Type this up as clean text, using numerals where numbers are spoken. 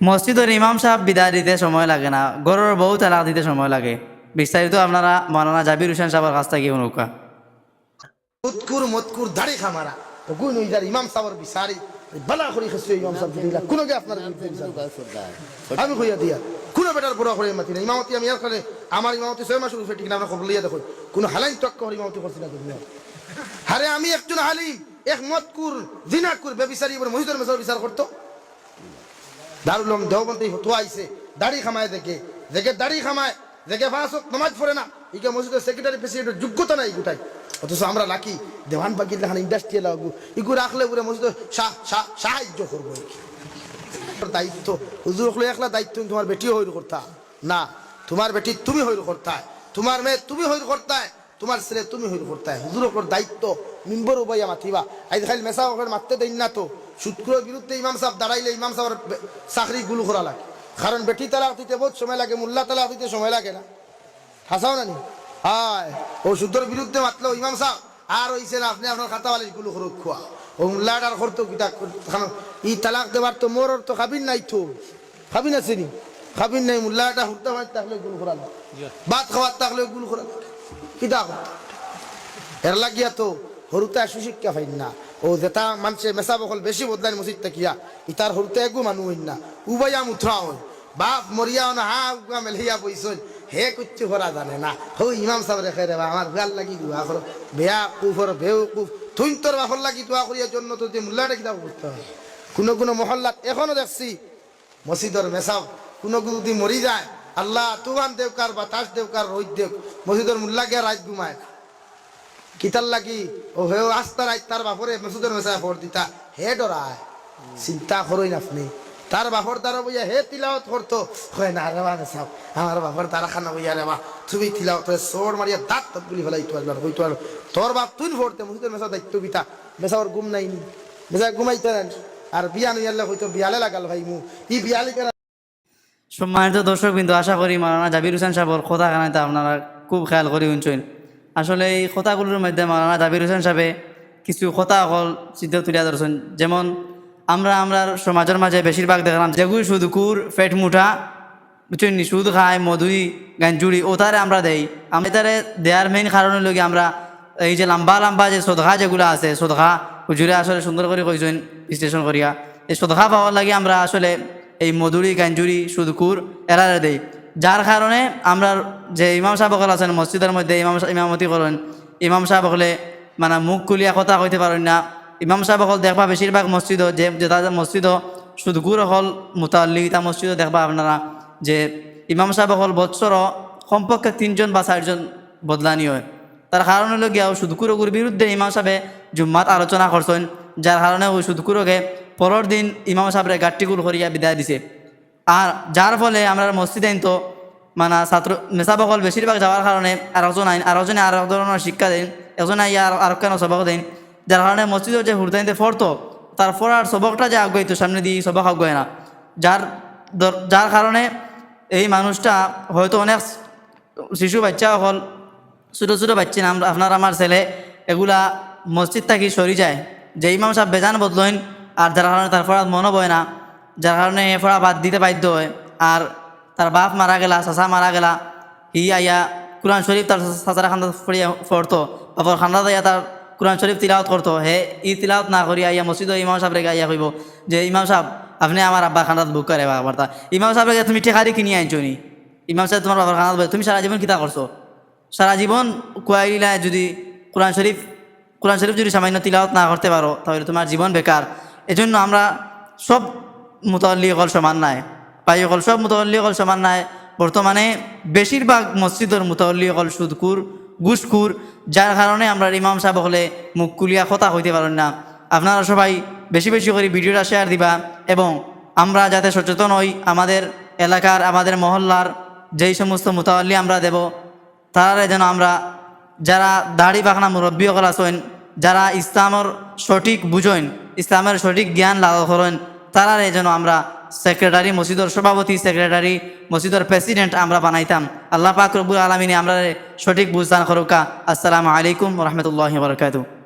মসজিদের ইমাম সাহেব বিদায় দিতে সময় লাগে না, গরুর বউ তালাক দিতে সময় লাগে। বিস্তারিত আপনারা মৌলানা জাবির হোসেন সাহেবের কাছ থেকে নৌকা। মতকুর মতকুর দাড়ি খামারা তো গুণ ইদার ইমাম সাহেবের বিচারি বালা করি খেসে ইমাম সাহেব দিলা কোন গে আপনার আমি কইয়া দিয়া কোন বেটার বড় করে মাতি না ইমামতি আমি আর করে আমার ইমামতি 6 মাস উঠে ঠিক না আমরা খবর লইয়া দেখো কোন হালাইন তক করে ইমামতি করছি না দুনিয়া। আরে আমি একজন হালিম এক মতকুর জিনাকুর বেবিচারি উপর মসজিদের মেসার বিচার করতো। দারুল উলুম দেওবন্দি হতো আইছে দাড়ি খামায় দেখে দেখে দাড়ি খামায় দেখে 5 ওয়াক্ত নামাজ পড়ে না, ইকে মসজিদের সেক্রেটারি প্রেসিডেন্টের যোগ্যতা নাই গোটাই। অথচ আমরা লাকি দেওয়ান বাকি লেখান ইন্ডাস্ট্রিয়াল লাগবো ইগু রাখলে পুরো মসজিদ সাহায্য করবো। দায়িত্ব হুজুর হলে একলা দায়িত্ব তোমার বেটিও হইল করতা না, তোমার বেটি তুমি হইল করতা, তোমার মেয়ে তুমি হইল করতা, তোমার ছেলে তুমি হইল করতা। হুজুর ওপর দায়িত্ব মিম্বর উবাইয়া মাতিবা। আজ খালি মেসা ওখানে মারতে দেন না তো সুৎকুরের বিরুদ্ধে ইমাম সাহেব দাঁড়াইলে ইমাম সাহেবের চাকরি গুলো করা লাগে। কারণ বেটি তালাক দিতে বহুত সময় লাগে, মোল্লা তালাক দিতে সময় লাগে না, হাসাও না নি? হায় ও সুদের বিরুদ্ধে মাতলো ইমাম সাহেব আর হইছে না আপনি আপনার খাতাওয়ালি গুলো খরচ খোয়া ও মোল্লাটার করতো কিতা ই তালাক দেবার তো মোর তো খাবিন নাই, তো খাবিন আছে নি? খাবিন নাই, মোল্লাটা হুটতে মার থাকলে গুলো করালো, ভাত খাওয়ার থাকলে গুলো করালো কিতা এর লাগিয়া তো হরুতা সুশিক্ষা পাইন না। ও যেটা মানুষে মেসা বকল বেশি বদলাইন মসজিদ থাকিয়া ইতার হরুতে একু মানুষ হইন না, উবাইয়া মুথরা হয় বাপ মরিয়া না হা উগা মেলিয়া বইসন হে কুচ্ছু করা জানে না। হো ইমাম সাহেব রেখে রে আমার ভাল লাগি দুয়া করো বেয়া কুফর বেউ কুফ তুই তোর বাপর লাগি দোয়া করিয়ার জন্য তো যে মোল্লাটা কিতাব করতে হয়। কোনো কোনো মহল্লাত এখনো দেখছি মসজিদের মেসাব কোনো কোনো যদি মরি যায় আল্লাহ তুফান দেবকার বাতাস দেবকার রোদ দেব মসজিদের মোল্লা গিয়া রাত ঘুমায় কিতার লাগি ও হে আস্তা রাত তার বাপরে মসজিদের মেসা ফোর দিতা হে ডরায়। চিন্তা করইন আপনি তার বাপর দ্বারা বইয়া হে তিলাওয়াত করতো হয় না রে মানে সাহেব আমার বাপর দ্বারা খানা বইয়া রে মা তুমি তিলাওয়াত সোর মারিয়া দাঁত তাত গুলি ফেলাই তো একবার হইতো আর তোর বাপ তুই ফোরতে মসজিদের মেসা দায়িত্ব বিতা মেসাওর ঘুম নাইনি মেসা ঘুমাইতে আর বিয়া নিয়ালে হইতো বিয়ালে লাগাল ভাই মু ই বিয়ালে কেন। সম্মানিত দর্শক বিন্দু, আশা করি মৌলানা জাবির হোসেন সাহেবের কথা কানাইতে আপনারা খুব খেয়াল করে শুনছেন। আসলে এই কথাগুলোর মধ্যে মৌলানা জাবির হোসেন সাহেবে কিছু কথা অকল সিদ্ধ তুলিয়া ধরছেন। যেমন আমরা সমাজের মাঝে বেশিরভাগ দেখলাম যেগুলি সুদকুর পেট মুঠা বুঝছেন নি, সুদ খায় মধুই গাঞ্জুড়ি ও তারে আমরা দেই। আমি তারে দেওয়ার মেইন কারণ হলো কি আমরা এই যে লম্বা লম্বা যে সদখা যেগুলো আছে সদখা হুজুরে আসলে সুন্দর করে কইছেন বিশ্লেষণ করিয়া এই সদখা পাওয়ার লাগে আমরা আসলে এই মধুরি গাঞ্জুরি সুদকুর এরারে দেই। যার কারণে আমরা যে ইমাম সাহেব সকল আছেন মসজিদের মধ্যে ইমামতি করেন, ইমাম সাহেব সকলে মানে মুখ খুলিয়া কথা কইতে পারেন না। ইমাম সাহেব সকল দেখবা বেশিরভাগ মসজিদও যে তাদের মসজিদও সুদকুর হল মুতাল্লি তা মসজিদও দেখবা আপনারা যে ইমাম সাহেব সকল বৎসরও কমপক্ষে 3 জন বা 4 জন বদলানি হয়। তার কারণ হলো গিয়া সুদকুরগুর বিরুদ্ধে ইমাম সাহেবে জুম্মাত আলোচনা করছেন, যার কারণে ওই সুদকুরকে পরের দিন ইমাম সাহেবের গাট্টিগুল করিয়া বিদায় দিছে। আর যার ফলে আমরা মসজিদে তো মানে ছাত্র মেসাবকল বেশিরভাগ যাওয়ার কারণে আরেকজনে আর ধরনের শিক্ষা দেন, একজনে আর কেন সবক দেন, যার কারণে মসজিদের যে হুরদাইতে ফরতো তার ফরার সবকটা যে আগ্রহিত সামনে দিয়ে সবক আগ্রহে না, যার কারণে এই মানুষটা হয়তো অনেক শিশু বাচ্চা হল ছোটো ছোটো বাচ্চা আপনার আমার ছেলে এগুলা মসজিদ থাকি সরি যায় যে ইমাম সাহেব বেজান বদলেন, আর যার কারণে তার ফরাত মনও বয় না, যার কারণে এ ফড়া বাদ দিতে বাধ্য হয়। আর তার বাপ মারা গেলা চাচা মারা গেলা ই আইয়া কোরআন শরীফ তার চাচারা খান্দা পড়তো, বাবার খান্দা দিয়া তার কোরআন শরীফ তিলাওয়াত করতো, হে ই তিলাওয়াত না করিয়া আইয়া মসজিদ ইমাম সাহেবকে আইয়া কইব যে ইমাম সাহেব আপনি আমার আব্বা খান্দাত বুক করে বার্তা। ইমাম সাহেবকে তুমি ঠেকারি কিনি আনছো নি, ইমাম সাহেব তোমার বাবার খান্দাত তুমি সারা জীবন কিতা করছো, সারা জীবন কুয়াইলা যদি কোরআন শরীফ যদি সামান্য তিলাওয়াত না করতে পারো তাহলে তোমার জীবন বেকার। এজন্য আমরা সব মুতাল্লি হল সমান নাই, পাই হল সব মুতাল্লি হল সমান নাই। বর্তমানে বেশিরভাগ মসজিদের মুতাল্লি হল সুদকুর ঘুষখুর, যার কারণে আমরা ইমাম সাহেব হলে মুখ কুলিয়া কথা হইতে পারেন না। আপনারা সবাই বেশি বেশি করে ভিডিওটা শেয়ার দিবা এবং আমরা যাতে সচেতন হই আমাদের এলাকার আমাদের মহল্লার যেই সমস্ত মুতাল্লি আমরা দেব তারা যেন আমরা যারা দাড়ি পাখনা মুরব্বী সকল আছেন, যারা ইসলামের সঠিক বুঝেন ইসলামের সঠিক জ্ঞান লাভ করেন তারা যেন আমরা সেক্রেটারি মসজিদের সভাপতি সেক্রেটারি মসজিদের প্রেসিডেন্ট আমরা বানাইতাম। আল্লাহ পাক রব্বুল আলামিন আমরা সঠিক বুঝদান করুকা। আসসালামু আলাইকুম ওয়া রাহমাতুল্লাহি ওয়া বারাকাতুহু।